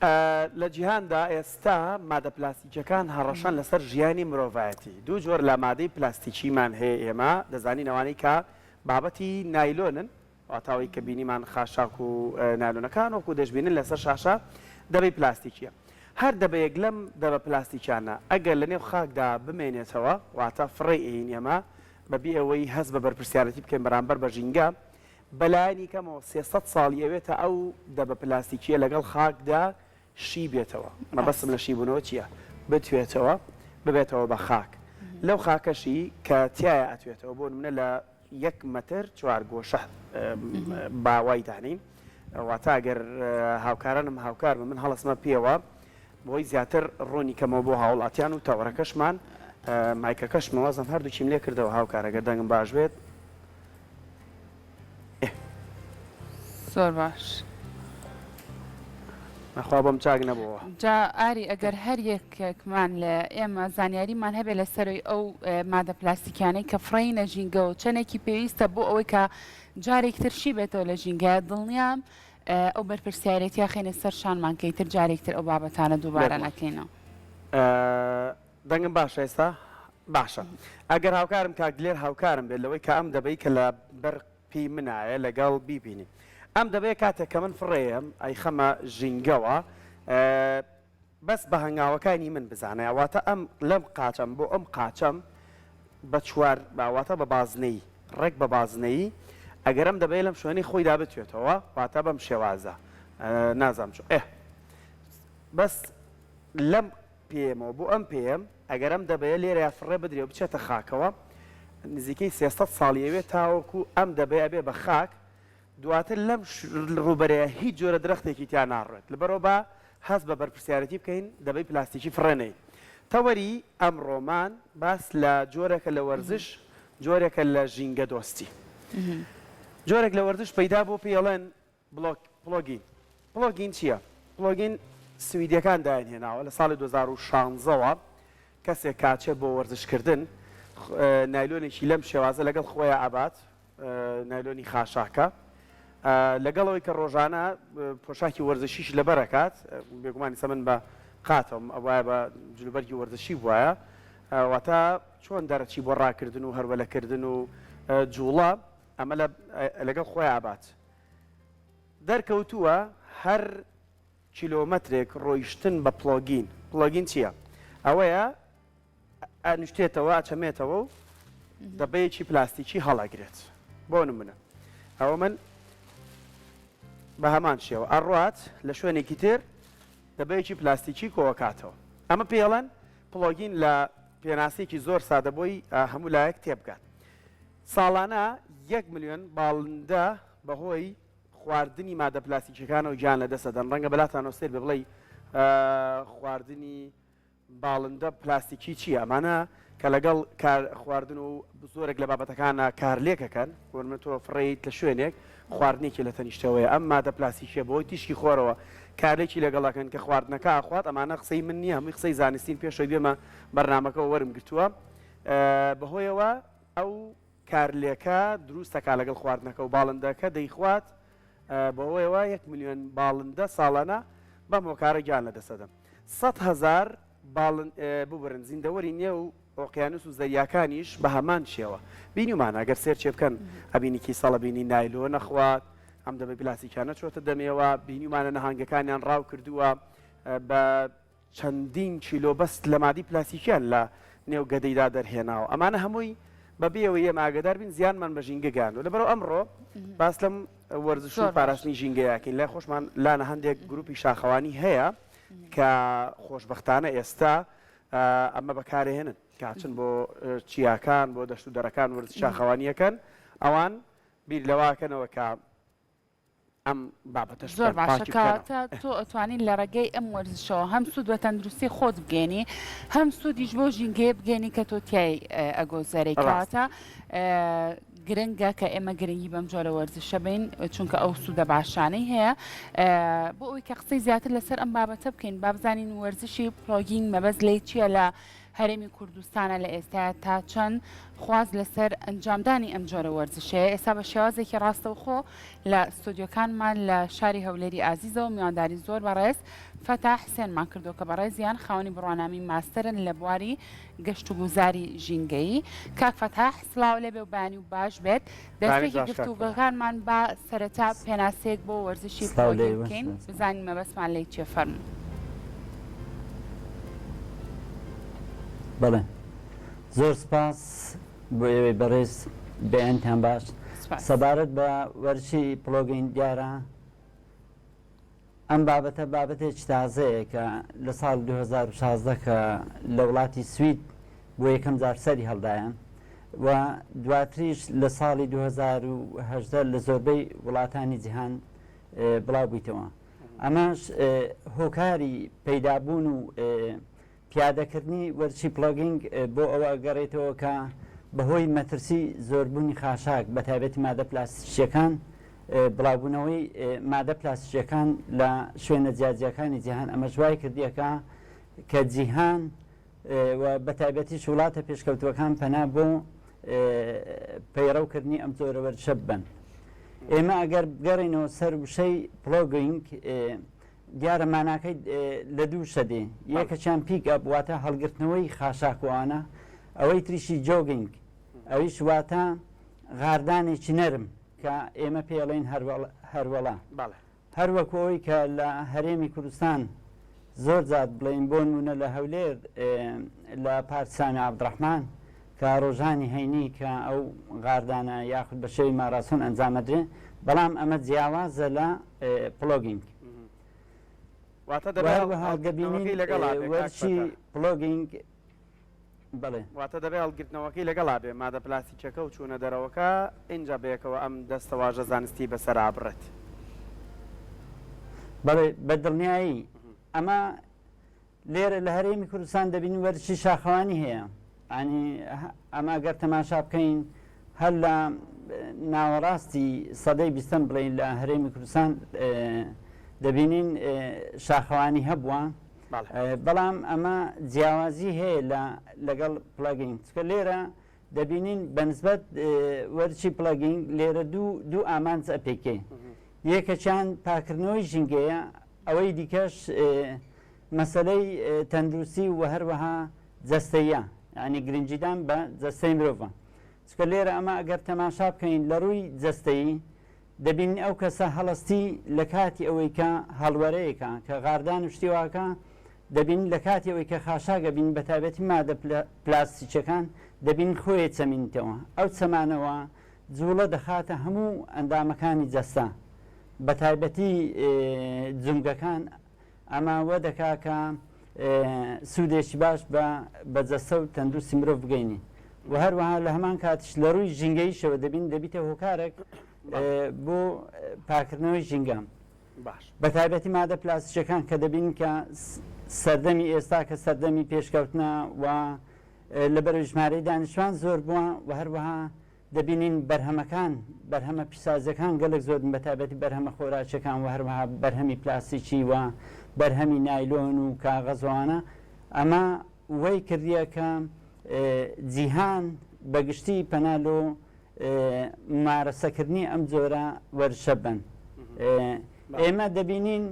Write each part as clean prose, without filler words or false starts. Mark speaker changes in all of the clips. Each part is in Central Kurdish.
Speaker 1: لە جیهاندا ئێستا مادە پلاستیکەکان هەڕەشان لەسەر ژیانی مرۆڤایەتی دوو جۆر لە مادەی پلاستیکیمان هەیە ئێمە دەزانین ئەوانەی کە بابەتی نایلۆنن واتاوی کە بینیمان خاشاک و نایلۆنەکان وەکو دەشبینن لەسەر شاشە دەبەی پلاستیکیە هەر دەبەیەک لەم دەبە پلاستیکیانە ئەگەر لە نێو خاکدا بمێنێتەوە واتە فڕی ئین ئێمە بەبێ ئەوەی هەست بە بەرپرسیارەتی بکەین بەرامبەر بە ژینگە بەلایانی کەمەوە 300 ساڵ ئەوێتە ئەو دەبە پلاستیکیە لەگەڵ خاکدا شی بێتەوە مەبەستم لە شیبوونەوە چییە بتوێتەوە ببێتەوە بە خاک لەو خاکەشی کە تایە ئەتوێتەوە بۆ منە لە 1 مەتر 4 گۆشە باوای دانین واتە ئەگەر هاوکارانم هاوکار من هەڵسمە پێوە بۆی زیاتر ڕۆنی کەمەوە بۆ هاوڵاتیان و تاوەڕەکەشمان مایکەکەشمەوەزم هەردووچیم لێ کردەوە هاوکارەگە دەنگم باش بێت
Speaker 2: زۆر باش
Speaker 1: نەخوا بۆم چاک نەبووە
Speaker 2: جا ئاری ئەگەر هەر یەکێکمان لە ئێمە زانیاریمان هەبێت لەسەرەوەی ئەو مادە پلاستیکانەی کە فڕینە ژینگەەوە چەندێکی پێویستە بۆ ئەوەی کە جارێکتر شی بێتەوە لە ژینگە دڵنیام ئەو بەرپرسیارەتیا خێنە سەر شانمان کەیتر جارێکتر ئەو بابەتانە دووبارە نەکەینەوە
Speaker 1: دەنگم باشە ئێستا باشە ئەگەر هاوکارم کاکلێر هاوکارم بێت لەوەی کە ئەم دەبەی کە لە بەرپی منایە لەگەڵ بیبینی ئەم دەبێت کاتێک کە من فڕێم ئەی خەمە ژینگەوە بەس بە هەنگاوەکانی من بزانێ واتە ئەم لەم قاچەم بۆ ئەم قاچەم بە چوار باواتە بە بازنەی ڕێک بە بازنەی ئەگەرم دەبێت لەم شوێنی خۆی دابتوێتەوە واتە بەم شێوازە نازام چۆ بەس لەم پێمەوە بۆ ئەم پێم ئەگەرم دەبێت لێرە فڕێ بدرێ و بچێتە خاکەوە نزیکەی 300 ساڵیەوێت تاوەکو ئەم دەبێت ئەبێ بە خاک دواتر لەم ڕوبەرەیە هیچ جۆرە درەختێکی تیا ناڕێت لەبەرەوە بە هەست بە بەرپرسیارەتی بکەین دەبەی پلاستیکی فڕێنەی تەوەری ئەمڕۆمان باس لە جۆرێکە لە وەرزش جۆرێکە لە ژینگە دۆستی جۆرێک لە وەرزش پەیدا بۆ پێڵێن پلۆگین چییە؟ پلۆگین سویدەکان داهێناوە لە ساڵی 2016ەوە کەسێک کاچێت بۆ وەرزشکردن نایلۆنێکی لەم شێوازە لەگەڵ خۆیان ئابات نایلۆنی خاشاکە لەگەڵەوەی کە ڕۆژانە پۆشاکی وەرزشیش لەبەرەکات بێگومانی سەمن بە قاتەم ئەوایە بە جلوبەرگی وەرزشی بواە واتە چۆن دەرەچی بۆ ڕاکردن و هەروەلەکردن و جوڵە ئەمە لەگەڵ خۆی ئابات دەرکەوتووە هەر کیلۆمەترێک ڕۆیشتن بە پلۆگین چییە؟ ئەوەیە ئەنوشتێتەوە ئەچەمێتەوە و دەبەیەکی پلاستیکی هەڵەگرێت بۆ نمونە ئەوە من بە هەمان شێوە ئەڕات لە شوێنێکی تر دەبەیەکی پلاستیکی کۆوەکاتەوە ئەمە پێڵەن پلۆگین لە پێناسێکی زۆر سادە بۆی هەموو لایەک تێبگات ساڵانە 1 ملیۆن باڵندە بەهۆی خواردنی مادە پلاستیکەکانەوە گیان لە دەسەدەن ڕەنگە بەلاتانەوە سێر بڵێ خواردنی باڵندە پلاستیکی چییە؟ ئەمانە کە لەگەڵ خواردن و زۆرێک لە بابەتەکانە کارلێکەکەن وەرمەتۆ فڕێیت لە شوێنێک خواردنێکی لە تەنیشتەوەیە ئەم مادە پلاستیکیە بۆی تیشکی خۆرەوە کارلێکی لەگەڵەکەن کە خواردنەکە ئاخوات ئەمانە قسەی من نییە هەمووی قسەی زانستین پێشەوەی بێمە بەرنامەکە وەرم گرتووە بەهۆیەوە ئەو کارلێکە دروستەکە لەگەڵ خواردنەکە و باڵندەکە دەیخوات بەهۆیەوە 1 ملیۆن باڵندە ساڵانە بەم هۆکارە گیان لە دەسەدەم 100,000 ببرن زیندەوەری نییە و ئۆقیانوس و زەریاکانیش بە هەمان شێوە بینیمان ئەگەر سێر چێ بکەن ئەبینیکی ساڵە بینی نایلۆ نەخوات ئەم دەبێ پلاستیکانە چۆتە دەمێەوە بینیمانە نەهانگەکانیان ڕاو کردووە بە چەندین کیلۆ بەست لە مادی پلاستیکیان لە نێو گەدەیدا دەرهێناوە ئەمانە هەمووی بەبێەوە ئێمە ئاگدار بین زیانمان بە ژینگەگان و لەبەرەوە ئەمڕۆ باس لەم وەرزش و پاراستنی ژینگەیەکەین لای خۆشمان لانە هەندێک گروپی شاخەوانی هەیە کە خۆشبەختانە ئێستا ئەمە بەکارهێنن کاچن بۆ چیاکان بۆ دەشت و دەرەکان وەرز شاخەوانیەکەن ئەوان بیر لەواکەنەوە کە ئەم بابەتەش
Speaker 2: زۆر باشەکەواتە تۆ ئەتوانین لە ڕێگەی ئەم وەرزشەوە هەم سوود بە تەندروستی خۆت بگەێنی هەم سوودیش بۆ ژینگەیە بگەێنی کە تۆ تیای ئەگۆزەرەی کەواتە گرنگە کە ئێمە گرنگی بەم جۆرە وەرزشە بین چونکە ئەو سوودە باشانەی هەیە بۆ ئەوی کە قسەی زیاتر لەسەر ئەم بابەتە بکەین با بزانین وەرزشی پلۆگین مەبەست لێ چییە لە هەرێمی کوردستانە لە ئێستا تا چەند خواز لەسەر ئەنجامدانی ئەم جۆرە وەرزشەیە. ئێستا بە شێوازێکی ڕاستەوخۆ لە ستودیۆکانمان لە شاری هەولێری ئازیزەوە میوانداری زۆر بەڕێز فەتا حسێنمان کردو کە بەڕێزیان خاوەنی بڕوانامی ماستەرن لە بواری گەشت و گوزاری ژینگەیی. کاک فەتا سڵاو لێبێ و بانی و باش بێت. دەستێکی گفتوگەکانمان بە سەرەتا پێناسەیەک بۆ وەرزشی پلۆگینگ بکەین بزانین مەبەستمان لێی چێ فەرموو.
Speaker 3: بەڵێ زۆر سپاس بۆ ئێوەی بەڕێز بەیانتان باش. سەبارەت بە وەرزشی پلۆگین دیارە ئەم بابەتە بابەتێکی تازەیە کە لە ساڵ 2016 کە لە وڵاتی سوید بۆ یەکەم جار سەری هەڵدایان و دواتریش لە ساڵی 2018 لە زۆربەی وڵاتانی جیهان بڵاو بوویتەوە. ئەمەش هۆکاری پەیدابوون و پیادەکردنی وەرزشی پلۆگینگ بۆ ئەوە گەڕێتەوە کە بەهۆی مەترسی زۆربوونی خاشاک بە تایبەتی مادە پلاستیکیەکان بڵاوبوونەوەی مادە پلاستیکیەکان لە شوێنە جیاجیەکانی جیهان ئەمە ژوای کردیەکە کە جیهان و بە تایبەتیش وڵاتە پێشکەوتوەکان پەنا بۆ پەیڕەوکردنی ئەم جۆرە وەرزشە بن. ئێمە ئەگەر بگەڕینەوە سەر وشەی پلۆگینگ دیارە ماناکەی لە دوو شەدێ یەکەچیان پیک ئەپ واتە هەڵگرتنەوەی خاشاکوانە، ئەوەی تریشی جۆگینگ ئەویش واتە غاردانێکی نەرم کە ئێمە پێڵێن هەروەڵا. هەروەکەوەی کە لە هەرێمی کوردستان زۆر زیاد بڵێن بۆ نمونە لە هەولێر لە پارتسانی عەبدوڕەحمان کە ڕۆژانی هەینی کە ئەو غاردانە یاخود بە شێوی ماراسۆن ئەنجامەدرێ، بەڵام ئەمە جیاوازە لە پلۆگینگ. وەرزشی پلۆگینگ بڵێ
Speaker 1: واتە دەبێت هەڵگرتنەوەکەی لەگەڵا بێ مادە پلاستیکەکە و چوونە دەرەوەکە اینجا بەیەکەوە ئەم دەستەواژە زانستی بەسەر ئابڕێت.
Speaker 3: بەڵێ بە دڵنیایی ئەمە لێرە لە هەرێمی کوردستان دەبین وەرزشی شاخەوانی هەیە. ئەنی ئەمە گەر تەماشا بکەین هەر لە ناوەڕاستی سەدەی بیستەم بڵێن لە هەرێمی کوردستان دەبینین شاخەوانی هەبووە، بەڵام ئەمە جیاوازی هەیە لەگەڵ پلۆگینگ. چکە لێرە دەبینین بەنسبەت وەرزشی پلۆگینگ لێرە دوو ئامانج ئەپێکێ. یەکەچیان پاکردنەوەی ژینگەیە، ئەوەی دیکەش مەسەلەی تەندروستی و هەروەها جەستەیە، یعنی گرنگیدان بە جەستەی مرۆڤە. چکە لێرە ئەمە ئەگەر تەماشا بکەین لە ڕووی جەستەیی دەبین ئەو کەسە هەڵستی لە کاتی ئەوەی کە هەڵوەرەیەکە کە غاردان و شتیواکە دەبین لە کاتی ئەوەی کە خاشاگە بین بە تایبەتی مادە پلاستیکەکان دەبین خۆی چەمینتەوە. ئەو چەمانەوە جوڵە دەخاتە هەموو ئەندامەکانی جەستا بە تایبەتی جومگەکان. ئەماوە دەکا کە سوودێکی باش بە جەستە و تەندروستی مرۆڤ بگەینی و هەروەها لە هەمان کاتیش لە ڕووی ژینگەیشەوە دەبین دەبیتە هۆکارێک بۆ پاکردنەوەی ژینگەم بە تایبەتی مادە پلاستیکەکان کە دەبین کە سەردەمی ئێستا کە سەردەمی پێشکەوتنە و لە بەرەو ژمارەی دانیشتوان زۆر بووە و هەروەها دەبینین بەرهەمەکان بەرهەمە پیسازەکان گەلک زۆر بە تایبەتی بەرهەمە خۆراکیەکان و هەروەها بەرهەمی پلاستیکی و بەرهەمی نایلۆن و کاغەزوانە. ئەمە وەی کردیە کە جیهان بەگشتی پەنالۆ مارەسەکردنی ئەم جۆرە وەرزشە بن. ئێمە دەبینین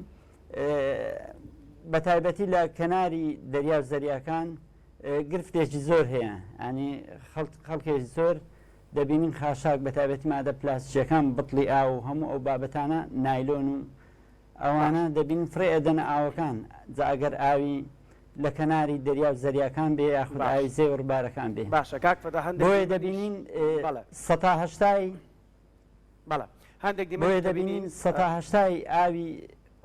Speaker 3: بە تایبەتی لە کەناری دەریا و زەریاکان گرفتێکی زۆر هەیە، ئەنی خەڵکێکی زۆر دەبینین خاشاک بە تایبەتی مادە پلاستیکەکان بڵی ئاو و هەموو ئەو بابەتانە نایلۆن و ئەوانە دەبین فڕێ ئەدەنە ئاوەکان جا ئەگەر ئاوی لە کەناری دەریا و زەریاکان بێ یاخود ئاوی زێ و ڕووبارەکان بێ.
Speaker 1: باشە کاک فەتا
Speaker 3: بۆیە دەبینین 180 ئاوی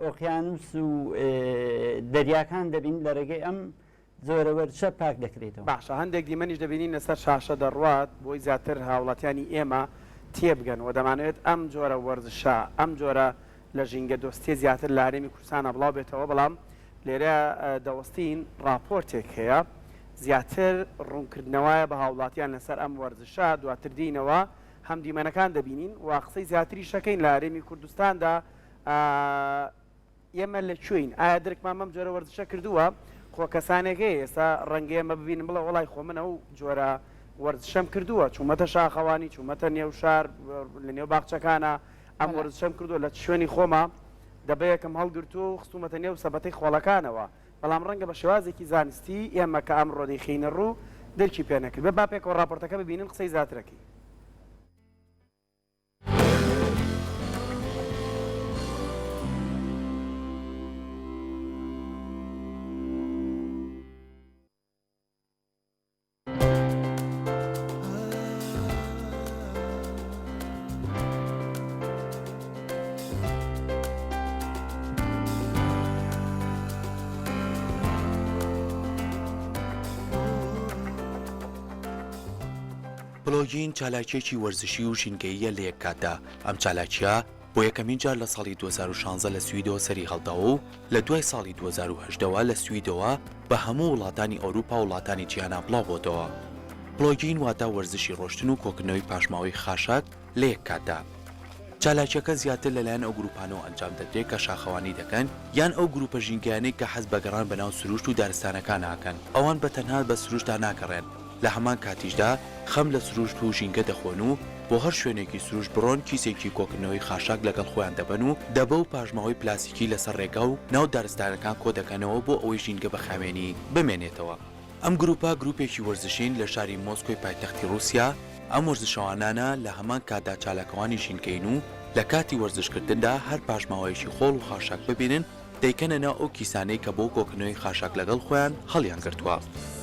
Speaker 3: ئۆقیانوس و دەریاکان دەبین لە ڕێگەی ئەم زۆرە وەرزشە پاک دەکرێتەوە.
Speaker 1: باشە هەندێک دیمەنیش دەبینین لەسەر شاشە دەڕوات بۆی زیاتر هاوڵاتیانی ئێمە تێبگەن و دەمانوێت ئەم جۆرە وەرزشە ئەم جۆرە لە ژینگە دۆستی زیاتر لە هەرێمی کوردستانە بڵاو بێتەوە. بەڵام لێرە دەوەستین راپۆرتێک هەیە زیاتر ڕوونکردنەوەیە بە هاوڵاتیان لەسەر ئەم وەرزشە دواتر دینەوە هەم دیمەنەکان دەبینین و قسەی زیاتری شەکەین لە هەرێمی کوردستاندا ئێمە لەکوێین، ئایا درکمان ئەم جۆرە وەرزشە کردووە خۆ کەسانێکی ئێستا ڕەنگە ئەمە ببینم بڵێ وڵای خۆ منە و جۆرە وەرزشەم کردووە چوومەتە شاخەوانی چوومەتە نێو شار لە نێو باخچەکانە ئەم وەرزشەم کردووە لە شوێنی خۆمە دەبەیەکەم هەڵگرتو و خستومەتە نێو سەبەتەی خۆڵەکانەوە بەڵام ڕەنگە بە شێوازێکی زانستی ئێمە کە ئەمڕۆ دەیخینە ڕوو دەرکی پێ نەکرد بە با پێکەوە ڕاپۆرتەکە ببینن قسەی زیاترەکەی.
Speaker 4: پلۆگین چالاکیێکی وەرزشی و ژینگەییە لە یەک کاتدا ئەم چالاکیە بۆ یەکەمین جار لە ساڵی 2016 لە سویدەوە سەری هەڵداوە و لە دوای ساڵی 2010ەوە لە سویدەوە بە هەموو وڵاتانی ئەوروپا و وڵاتانی جیهانە بڵاو بۆتەوە. پلۆگین واتە وەرزشی ڕۆشتن و کۆکردنەوەی پاشماوەی خاشاک لە یەک کاتدا. چالاکیەکە زیاتر لەلایەن ئەو گروپانەوە ئەنجام دەدرێت کە شاخەوانی دەکەن یان ئەو گروپە ژینگەیانەی کە حەز بە گەڕان بەناو سروشت و دارستانەکان ناکەن ئەوان بە تەنها بە سروشتا ناگەڕێن لە هەمان کاتیشدا خەم لە سروشت و ژینگە دەخۆن و بۆ هەر شوێنێکی سروشت بڕۆن کیسێکی کۆکردنەوەی خاشاک لەگەڵ خۆیان دەبن و دەبە و پاژماوەی پلاسیکی لەسەر ڕێگا و ناو دارستانەکان کۆ دەکەنەوە بۆ ئەوەی ژینگە بە خاوێنی بمێنێتەوە. ئەم گروپە گروپێکی وەرزشین لە شاری مۆسکۆی پایتەختی رووسیا ئەم وەرزشەوانانە لە هەمان کاتدا چالاکەوانی ژینگەین و لە کاتی وەرزشکردندا هەر پاژماوەیەکی خۆڵ و خاشاک ببینن دەیکەنە ناو ئەو کیسانەی کە بۆ کۆکردنەوەی خاشاک لەگەڵ خۆیان هەڵیان گرتووە.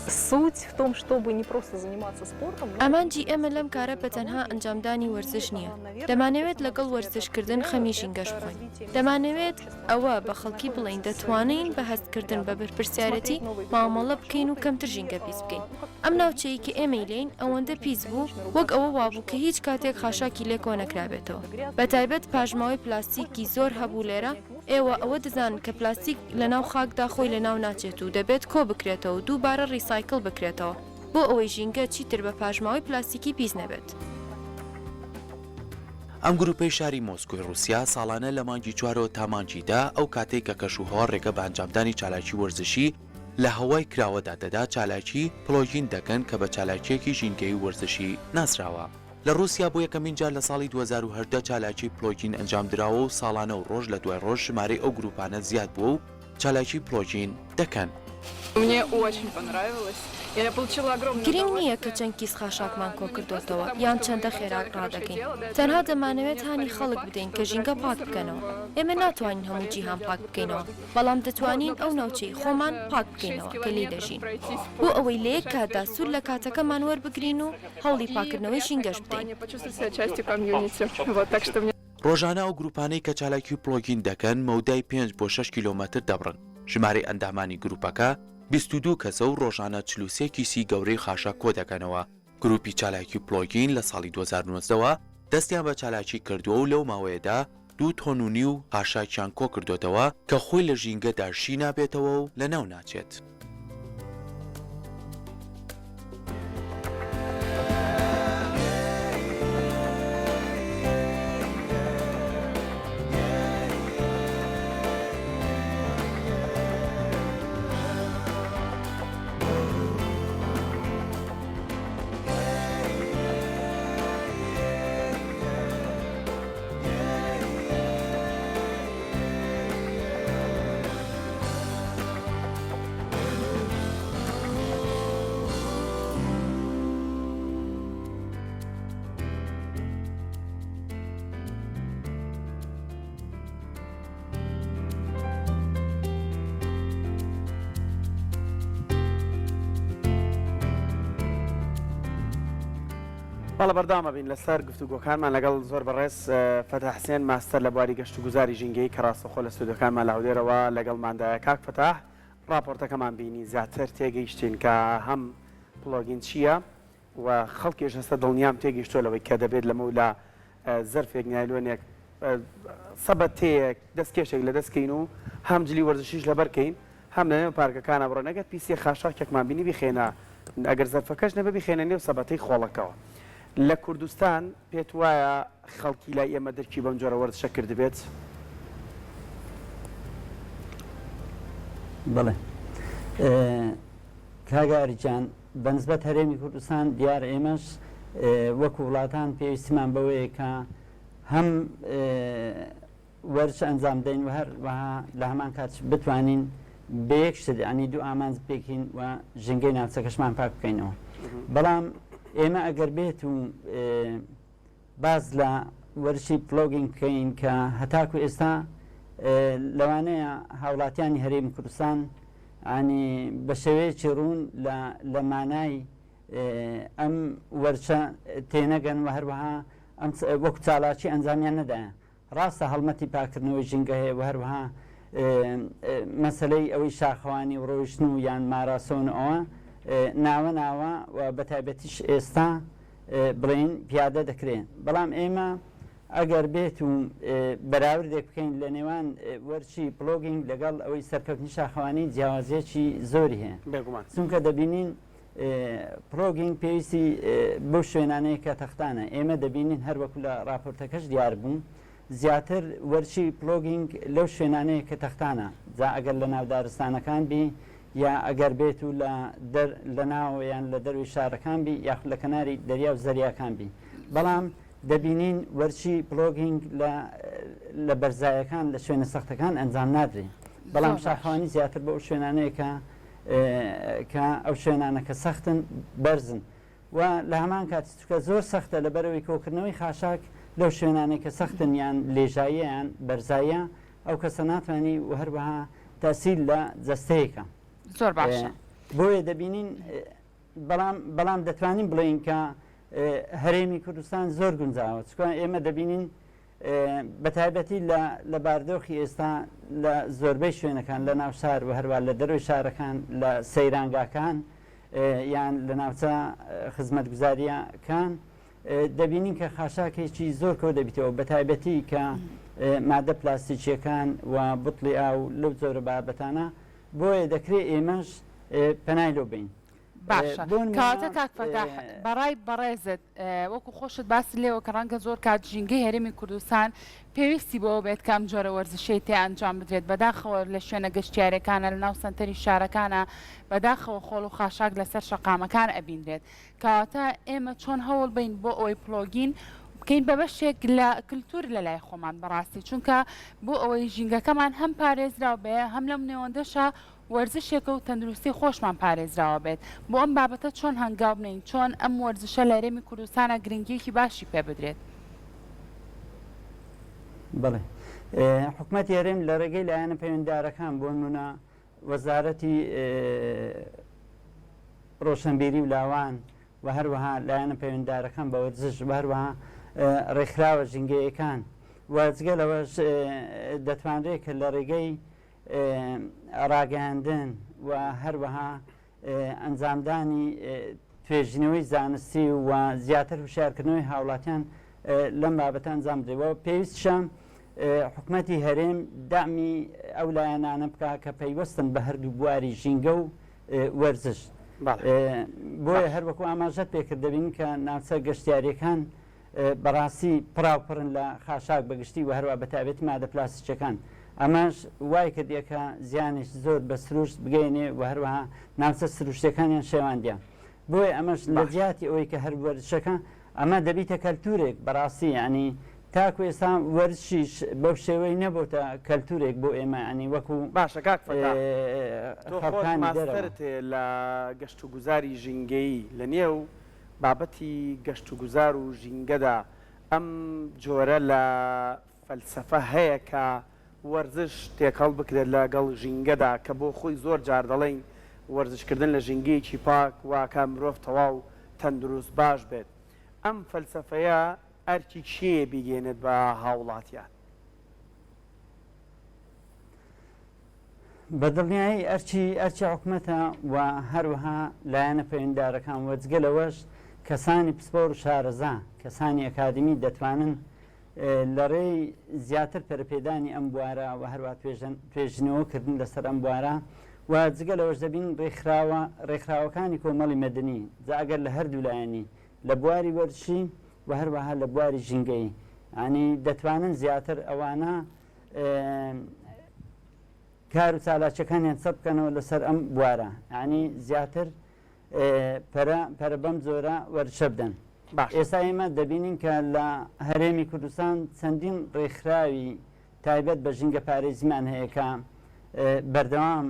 Speaker 5: Суть в том, чтобы не просто заниматься спортом.
Speaker 6: ئەمانجی ئێمە لەم کارە بە تەنها ئەنجامدانی وەرزش نییە. دەمانەوێت لەگەڵ وەرزشکردن خەمیشین گەشت بخۆین. دەمانەوێت ئەوە بە خەڵکی بڵین دەتوانین بە هەستکردن بە بەرپرسیارەتی مامەڵە بکەین و کەمتر ژینگە پیس بکەین. ئەم ناوچەیە کە ئێمەی لێین ئەوەندە پیس بوو وەک ئەوە وابوو کە هیچ کاتێک خاشاکی لێ کۆ نەکرابێتەوە. بەتایبەت پاژماوەی پلاستیکی زۆر هەبوو لێرە ئێوە ئەوە دەزانن کە پلاستیک لە ناو خاکدا خۆی لە ناو ناچێت و دەبێت کۆ بکرێتەوە و دووبارە ڕیسایکل بکرێتەوە بۆ ئەوەی ژینگە چیتر بە پاژماوەی پلاستیکی پیس نەبێت.
Speaker 4: ئەم گروپەی شاری مۆسکۆی رووسیا ساڵانە لە مانگی 4 تا مانگیدا ئەو کاتێک کە کەشوهەوا ڕێگە بە ئەنجامدانی چالاکی وەرزشی لە هەوای کراوەدا دەدا چالاکی پلۆگین دەکەن کە بە چالاکیەکی ژینگەی وەرزشی ناسراوە. لە رووسیا بۆ یەکەمین جار لە ساڵی 2010 چالاکی پلۆگین ئەنجام درراوە و ساڵانە و ڕۆژ لە دوای ڕۆژ ژمارەی ئەو گروپانە زیاد بووە و چالاکی پلۆگین دەکەن.
Speaker 6: گرنگ نییە کە چەند کیس خاشاکمان کۆ کردوتەوە یان چەندە خێراک ڕادەکەین. تەنها دەمانەوێت هانی خەڵک بدەین کە ژینگە پاک بکەنەوە. ئێمە ناتوانین هەموو جیهان پاک بکەینەوە بەڵام دەتوانین ئەو ناوچەی خۆمان پاک بکەینەوە کە لی دەژین بۆ ئەوەی لە یەک کاتدا سوور لە کاتەکەمان وەربگرین و هەوڵی پاکردنەوەی ژینگەش بدەین.
Speaker 4: ڕۆژانە ئەو گروپانەی کە چالاکی پلۆگین دەکەن مەودای 5 بۆ 6 کیلۆمەتر دەبڕن. ژمارەی ئەندامانی گروپەکە 22 کەسە و ڕۆژانە 43 کیسی گەورەی خاشاک کۆ دەکەنەوە. گروپی چالاکی پلۆگین لە ساڵی 2009ەوە دەستیان بە چالاکی کردووە و لەو ماوەیەدا 2 تۆن و خاشاکیان کۆ کردوتەوە کە خۆی لە ژینگەدا شی نابێتەوە و لە ناو ناچێت.
Speaker 1: بەڵە بەردامە بین لەسەر گفتوگۆکانمان لەگەڵ زۆر بەڕێز فەتاح حسێن ماستەر لە بواری گەشت و گوزاری ژینگەی کە ڕاستەخۆ لە ستودیۆکانمان لاودێرەوە لەگەڵماندایە کاک فەتاح راپۆرتەکەمان بینی زیاتر تێگەیشتین کە هەم پلۆگین چییە و خەڵکیش هەستە دڵنیام تێگەیشتۆلەوەی کە دەبێت لەمە لە زەرفێک نایلۆنێک سەبەتەیەک دەستکێشێک لە دەستکەین و هەم جلی وەرزشیش لەبەرکەین هەم لە نێو پارکەکانە بڕۆ نەگەت پیسی خاشاکێکمان بینی بخێنە ئەگەر زەرفەکەش نەبێ بخێنە نێو سەبەتەی خۆڵەکەوە. لە کوردستان پێت وایە خەڵکی لای ئێمە دەرکی بەم جۆرە وەرزشە کردبێت؟
Speaker 3: بڵێ کاگاریجان بەنسبەت هەرێمی کوردستان دیار ئێمەش وەکو وڵاتان پێویستیمان بەوەیە کە هەم وەرش ئەنجام دەین و هەروەها لە هەمان کات بتوانین بەیەک شت ئەنی دوو ئامانج بێکین و ژنگەی ناوچەکەشمان پاک بکەینەوە بەڵام ئێمە ئەگەر بێت و باز لە وەرشی پلۆگینگ بکەین کە هەتاکو ئێستا لەوانەیە هاوڵاتیانی هەرێمی کوردستان ئانی بە شێوەیەکی ڕوون لە مانای ئەم وەرچە تێنەگەن و هەروەها وەکو چالاکی ئەنجامیان نەدایە ڕاستە هەڵمەتی پاکردنەوەی ژینگە هەیە و هەروەها مەسلەی ئەوەی شاخەوانی و ڕۆیشتن و یان ماراسۆن ئەوە ناوە و بە تایبەتیش ئێستا بڵێن پیادە دەکرێن بەڵام ئێمە ئەگەر بێت و بەراوردێک بکەین لە نێوان وەرچی پلۆگینگ لەگەڵ ئەوەی سەرکەوتنی شاخەوانی جیاوازیەکی زۆری هەیە چونکە دەبینین پلۆگینگ پێویستی بەو شوێنانەیە کە تەختانە ئێمە دەبینین هەر وەکو لە راپۆرتەکەش دیار بوون زیاتر وەرچی پلۆگینگ لەو شوێنانەیە کە تەختانە جا ئەگەر لە ناو دارستانەکان بی یا ئەگەر بێت و لە ناویان لە دەروی شارەکان بی یاخ لە کەناری دەریا و زەریاکان بی بەڵام دەبینین وەرچی پلۆگینگ لە بەرزایەکان لە شوێنە سەختەکان ئەنجام نادرێ بەڵام شاخەوانی زیاتر بە ئەو شوێنانەیە کە ئەو شوێنانە کە سەختن بەرزن و لە هەمان کاتی چکە زۆر سەختە لە بەرەوەی کۆکردنەوەی خاشاک لەو شوێنانەی کە سەختن یان لێژاییان بەرزایە ئەو کەسە ناتوانانی و هەروەها تاسیل لە جەستەیەکە
Speaker 2: زۆر باشە
Speaker 3: بۆیە دەبینین بەڵام دەتوانین بڵێین کە هەرێمی کوردستان زۆر گونجاوە چکە ئێمە دەبینین بە تایبەتی لە باردۆخی ئێستا لە زۆربەی شوێنەکان لە ناو شار و هەروە لە دەروی شارەکان لە سەیرانگاکان یان لە ناوچە خزمەتگوزاریەکان دەبینین کە خاشاکێکی زۆر کۆ دەبیتەوە بە تایبەتی کە مادە پلاستیکیەکان و بوتڵی ئاو لەو جۆرە بابەتانە بۆیە دەکرێت ئێمەش پەنای لۆ بین
Speaker 2: باشە کاتە کاکفەتاح بەڕای بەڕێزت وەکو خۆشت باسی لێەوە کە ڕەنگە زۆر کات ژینگەی هەرێمی کوردستان پێویستی بۆ بێت کام جۆرە وەرزشەی تێ ئەنجام بدرێت بەداخەوە لە شوێنە گەشتیارەکانە لە ناو سنتەری شارەکانە بەداخەوە خۆڵ و خاشاک لەسەر شەقامەکان ئەبیندرێت کەواتە ئێمە چۆن هەوڵ بین بۆ ئەوەی پلۆگین بکەین بە بەشێک لە کللتور لە لای خۆمان بەڕاستی چونکە بۆ ئەوەی ژینگەکەمان هەم پارێزراو بێ هەم لەم نێوەندەشە وەرزشێکە و تەندروستی خۆشمان پارێزراوە بێت بۆ ئەم بابەتە چۆن هەنگاو بنین چۆن ئەم وەرزشە لە هەرێمی کوردستانە گرنگیەکی باشی پێ بدرێت
Speaker 3: بڵێ حکوومەتی هەرێم لە ڕێگەی لایەنە پەیوەنددارەکان بۆ نمونە وەزارەتی ڕۆشنبیری و لاوان و هەروەها لایەنە پەیوەنددارەکان بە وەرزش و هەروەها ڕێکخراوە ژینگەیەکان وەجگەلەوەش دەتوانرێت کە لە ڕێگەی ڕاگەاندن و هەروەها ئەنجامدانی توێژینەوەی زانستی و زیاتر هوشارکردنەوەی هاوڵاتیان لەم بابەتە ئەنجام بدرێتەوە پێویستشان حکوومەتی هەرێم دامی ئەو لایەنانە بکە کە پەیوەستن بە هەردوو بواری ژینگە و وەرزش بۆیە هەروەکو ئاماژەت پێکرد دەبین کە ناوچە گەشتیاریەکان بەڕاستی پراوپڕن لە خاشاک بەگشتی و هەروە بەتابێتی مادە پلاستیکەکان ئەمەش وای کردیەکە زیانش زۆر بە سروشت بگەینێ و هەروەها ناوچە سروشتەکانیان شێواندیان بۆیە ئەمەش لە جیاتی ئەوەی کە هەر وەرزشەکە ئەمە دەبیتە کەلتورێک بەڕاستی ینی تاکو ئێستا وەرزشیش بەو شێوەی نەبووتە کەلتورێک بۆ ئێمە ئەنی وەکو
Speaker 1: باشە کاکفەتاح لە گەشت و گوزاری ژینگەیی لە نێو بابەتی گەشت و گوزار و ژینگەدا ئەم جۆرە لە فەلسەفە هەیە کە وەرزش تێکەڵ بکرێت لەگەڵ ژینگەدا کە بۆ خۆی زۆر جار دەڵێن وەرزشکردن لە ژینگەیەکی پاک واکە مرۆڤ تەواو تەندروست باش بێت ئەم فەلسەفەیە ئەرکی کێ بیگەێنێت بە هاوڵاتیان
Speaker 3: بەدڵنیایی ئەرچی حکوومەتە و هەروەها لایەنە پەیوەنددارەکان وەجگەلەوەش کەسانی پسپۆر و شارەزا کەسانی ئەکادمی دەتوانن لە ڕێی زیاتر پەرپێدانی ئەم بوارە و هەروە توێژنەوەکردن لەسەر ئەم بوارە و جگەلەوەش دەبین ڕێکخراوەکانی کۆمەڵی مەدنی جا ئەگەر لە هەردوو لایەنی لە بواری وەرزشی و هەروەها لە بواری ژینگەی ینی دەتوانن زیاتر ئەوانە کار و چالاکیەکانیان سەر بکەنەوە لەسەر ئەم بوارە ینی زیاتر پەرە بەم جۆرە وەرشە بدەن. ئێستا ئێمە دەبینین کە لە هەرێمی کوردستان چەندین ڕێکخراوی تایبەت بە ژینگە پارێزیمان هەیە کە بەردەوام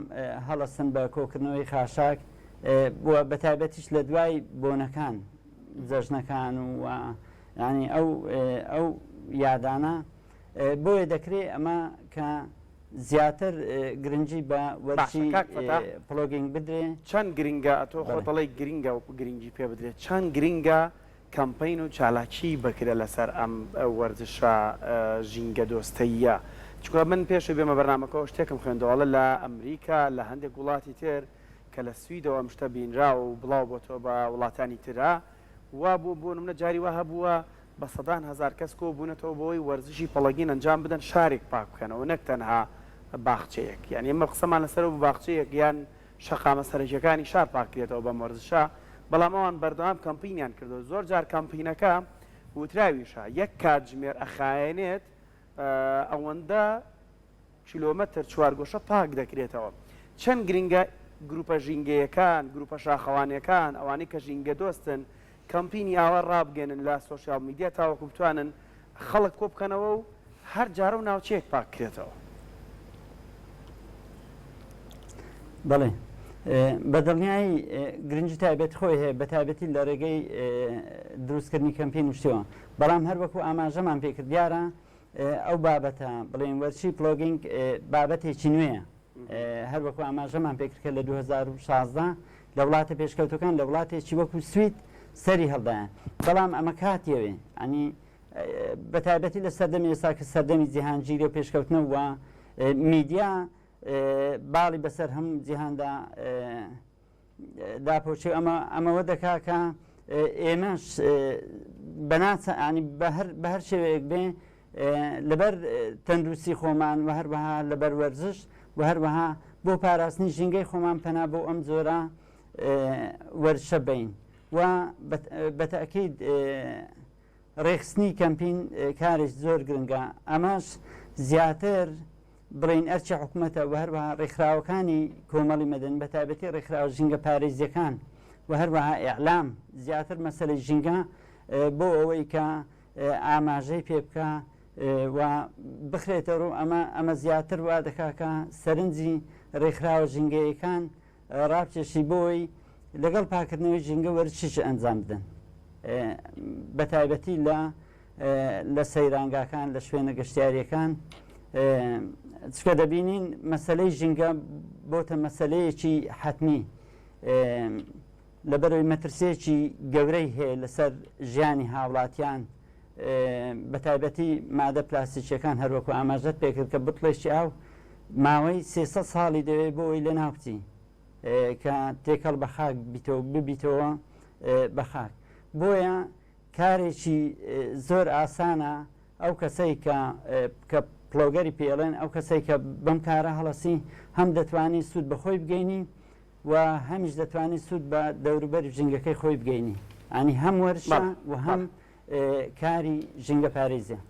Speaker 3: هەڵەسن بە کۆکردنەوەی خاشاک بە تایبەتیش لە دوای بۆنەکان جەژنەکان و ینی ئەو یادانە بۆیە دەکرێت ئەمە کە زیاتر گرنگی بە وەرشی پلۆگینگ بدرێ.
Speaker 1: چەند گرنگە ئەتۆ خۆتەڵی گرنگە و گرنگی پێ بدرێت چەند گرنگە کەمپین و چالاکی بکرێت لەسەر ئەم وەرزشە ژینگە دۆستەیە. چکە من پێشە بێمە بەرنامەکەەوە شتێکم خوێندەوەڵە لە ئەمریکا لە هەندێک وڵاتی تر کە لە سویدەوە شتە بینرا و بڵاو بۆ تۆ بە وڵاتانی تررا وا بۆ منە جاری وە هەبووە بە سەدان هزار کەس کۆ بوونەتەوە بۆی وەرزشی پەڵەگین ئەنجام بدەن شارێک پاک بکەنەوە نەک تەنها باخچەیەک یعنی ئمە قسەمان لەسەر و باخچەیەک یان شەقامە سەرنجەکانی شار پاکرێتەوە بە وەرزشە بەڵام ئەوان بەردەوام کەمپینیان کردو زۆر جار کەمپینەکە وتراویشە یەک کاتژمێر ئەخایەنێت ئەوەندە کیلۆمەتر چوارگۆشە پاک دەکرێتەوە. چەند گرنگە گروپە ژینگەیەکان گروپە شاخەوانیەکان ئەوانەی کە ژینگە دۆستن کەمپینی ئاوە ڕابگەنن لە سۆسیال میدیا تاوەکو بتوانن خەڵک کۆ بکەنەوە و هەر جارە و ناوچەیەک پاکرێتەوە.
Speaker 3: بەڵێ بەدڵنیایی گرنگی تایبەت خۆی هەیە بە تایبەتی لە ڕێگەی دروستکردنی کەمپین شتەوە بەڵام هەر وەکو ئاماژەمان پێکرد دیارە ئەو بابەتە بڵێن وەرچی پلۆگینگ بابەتێکی نوێیە هەر وەکو ئاماژەمان پێکردکە لە 2016 لە وڵاتە پێشکەوتەکان لە وڵاتێکی وەکو سوید سەری هەڵدایە بەڵام ئەمە کاتیەوێ ئەنی بە تایبەتی لە سەردەمی ئێستا کە سەردەمی جیهانگیری و پێشکەوتنەوە میدیا باڵی بەسەر هەموو جیهاندا داپۆچی ئەمەوە دەکا کە ئێمەش بەناچە ینی بە هەر شێوەیەک بێ لەبەر تەندروستی خۆمان و هەروەها لەبەر وەرزش و هەروەها بۆ پاراستنی ژینگەی خۆمان پەنا بۆ ئەم جۆرە وەرشە بین و بەتەکید ڕێخستنی کەمپین کارێک زۆر گرنگە ئەمەش زیاتر بڵین ئەرچی حکوومەتە و هەروەها ڕێکخراوەکانی کۆمەڵی مەدەن بە تایبەتی ڕێکخراوە ژینگە پارێزیەکان و هەروەها ئیعلام زیاتر مەسەلەی ژینگە بۆ ئەوەی کە ئاماژەی پێ بکە و بخرێتەوە ئەمە زیاتر وا دەکاکە سەرنجی ڕێکخراوە ژینگەیەکان ڕابچێشی بۆی لەگەڵ پاکردنەوەی ژینگە وەرزشیش ئەنجام بدەن بە تایبەتی لە سەیرانگاکان لە شوێنە گەشتیاریەکان چکە دەبینین مەسلەی ژینگە بۆتە مەسلەیەکی حتمی لەبەرەوەی مەترسێکی گەورەی هەیە لەسەر ژیانی هاوڵاتیان بە تایبەتی مادە پلاستیکیەکان هەروەکو ئاماژەت پێکرد کە بتڵێکی ئاو ماوەی 300 ساڵی دەوێت بۆ ئەوی لە ناوچی کە تێکەڵ بە خاک ببیتەوە بە خاک بۆیە کارێکی زۆر ئاسانە ئەو کەسەی کە پلۆگەری پێڵێن ئەو کەسەی کە بەم کارە هەڵەسی هەم دەتوانانی سوود بەخۆی بگەینی و هەمیش دەتوانانی سوود بە دەوروبەری ژینگەکەی خۆی بگەینی ئەنی هەم وەرشە و هەم کاری ژینگە پارێزیە.